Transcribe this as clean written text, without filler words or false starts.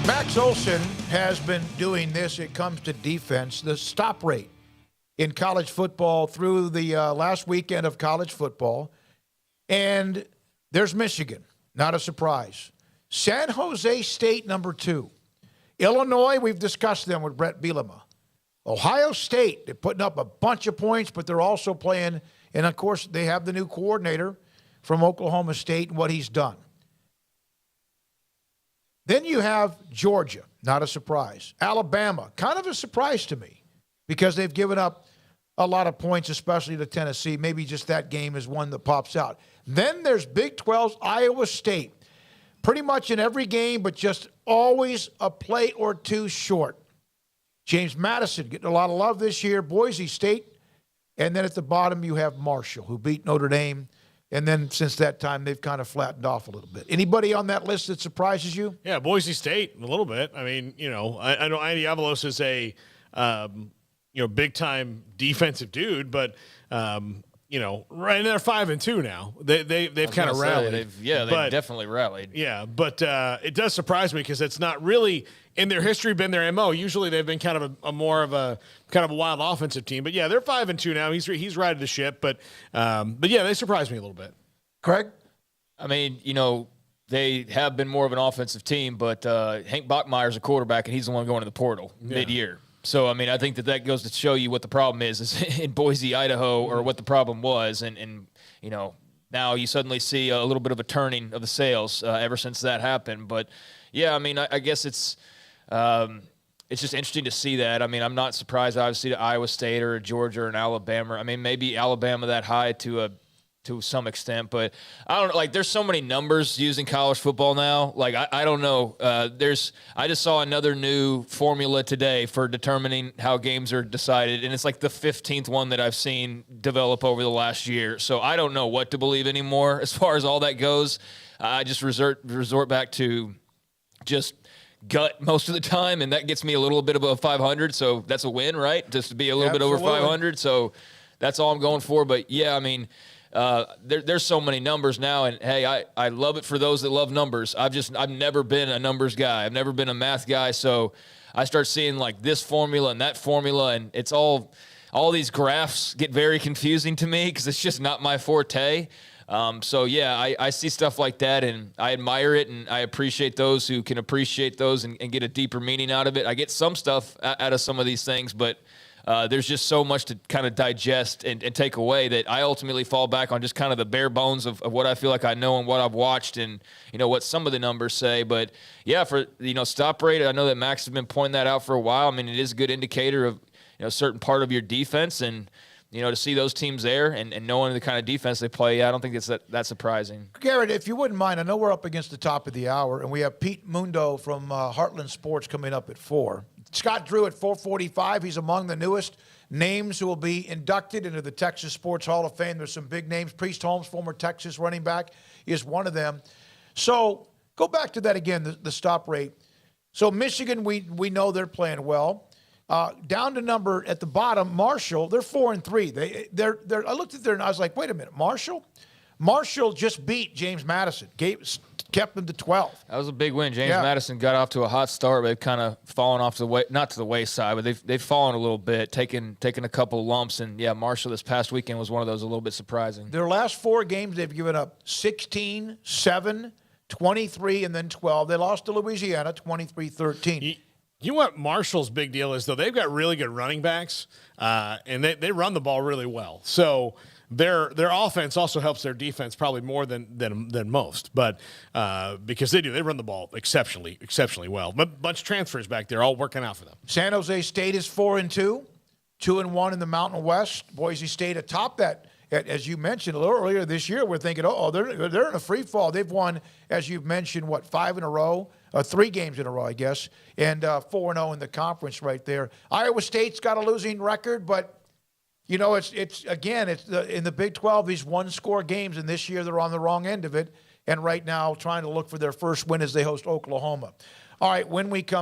Max Olson has been doing this. It comes to defense, the stop rate in college football through the last weekend of college football. And there's Michigan, not a surprise. San Jose State, number 2. Illinois, we've discussed them with Brett Bielema. Ohio State, they're putting up a bunch of points, but they're also playing, and of course, they have the new coordinator from Oklahoma State and what he's done. Then you have Georgia, not a surprise. Alabama, kind of a surprise to me because they've given up a lot of points, especially to Tennessee. Maybe just that game is one that pops out. Then there's Big 12's Iowa State. Pretty much in every game, but just always a play or two short. James Madison getting a lot of love this year. Boise State. And then at the bottom you have Marshall, who beat Notre Dame. And then since that time, they've kind of flattened off a little bit. Anybody on that list that surprises you? Yeah, Boise State, a little bit. I mean, I know Andy Avalos is a, big-time defensive dude, but, right, they're 5-2 now. They've kind of rallied. They've definitely rallied. Yeah, but it does surprise me because it's not really in their history been their MO. Usually they've been kind of a more of a kind of a wild offensive team. But yeah, they're 5-2 now. He's riding the ship, but yeah, they surprised me a little bit. Craig? I mean, they have been more of an offensive team, but Hank Bachmeier's a quarterback, and he's the one going to the portal mid-year. So, I mean, I think that goes to show you what the problem is in Boise, Idaho, or what the problem was. And now you suddenly see a little bit of a turning of the sails ever since that happened. But, yeah, I mean, I guess it's just interesting to see that. I mean, I'm not surprised, obviously, to Iowa State or Georgia or an Alabama. I mean, maybe Alabama that high to some extent, but I don't know. Like, there's so many numbers used in college football now. Like, I don't know. I just saw another new formula today for determining how games are decided, and it's like the 15th one that I've seen develop over the last year. So I don't know what to believe anymore as far as all that goes. I just resort back to just gut most of the time, and that gets me a little bit above 500. So that's a win, right? Just to be a little bit over 500. So that's all I'm going for. But yeah, I mean, there's so many numbers now, and hey, I love it for those that love numbers. I've never been a numbers guy. I've never been a math guy. So I start seeing like this formula and that formula, and it's all these graphs get very confusing to me because it's just not my forte. So yeah, I see stuff like that, and I admire it, and I appreciate those who can appreciate those and get a deeper meaning out of it. I get some stuff out of some of these things, but there's just so much to kind of digest and take away that I ultimately fall back on just kind of the bare bones of what I feel like I know and what I've watched and, what some of the numbers say. But, yeah, for, stop rate, I know that Max has been pointing that out for a while. I mean, it is a good indicator of, a certain part of your defense. And, to see those teams there and knowing the kind of defense they play, I don't think it's that surprising. Garrett, if you wouldn't mind, I know we're up against the top of the hour, and we have Pete Mundo from Heartland Sports coming up at 4. Scott Drew at 4:45. He's among the newest names who will be inducted into the Texas Sports Hall of Fame. There's some big names. Priest Holmes, former Texas running back, is one of them. So go back to that again, the stop rate. So Michigan, we know they're playing well. Down to number at the bottom, Marshall, they're 4-3. They're I looked at there and I was like, wait a minute, Marshall just beat James Madison, kept them to 12. That was a big win. James Madison got off to a hot start, but they've kind of fallen off not to the wayside, but they've fallen a little bit, taken a couple of lumps. And yeah, Marshall this past weekend was one of those a little bit surprising. Their last 4 games, they've given up 16, 7, 23, and then 12. They lost to Louisiana, 23-13. You know what Marshall's big deal is, though? They've got really good running backs, and they run the ball really well. So their offense also helps their defense probably more than most, but because they run the ball exceptionally well. A bunch of transfers back there, all working out for them. San Jose State is 4-2, 2-1 in the Mountain West. Boise State atop that. As you mentioned a little earlier this year, we're thinking, they're in a free fall. They've won, as you've mentioned, 5 in a row, 3 games in a row, I guess, and 4-0 in the conference right there. Iowa State's got a losing record, but it's in the Big 12, these one-score games, and this year they're on the wrong end of it, and right now trying to look for their first win as they host Oklahoma. All right, when we come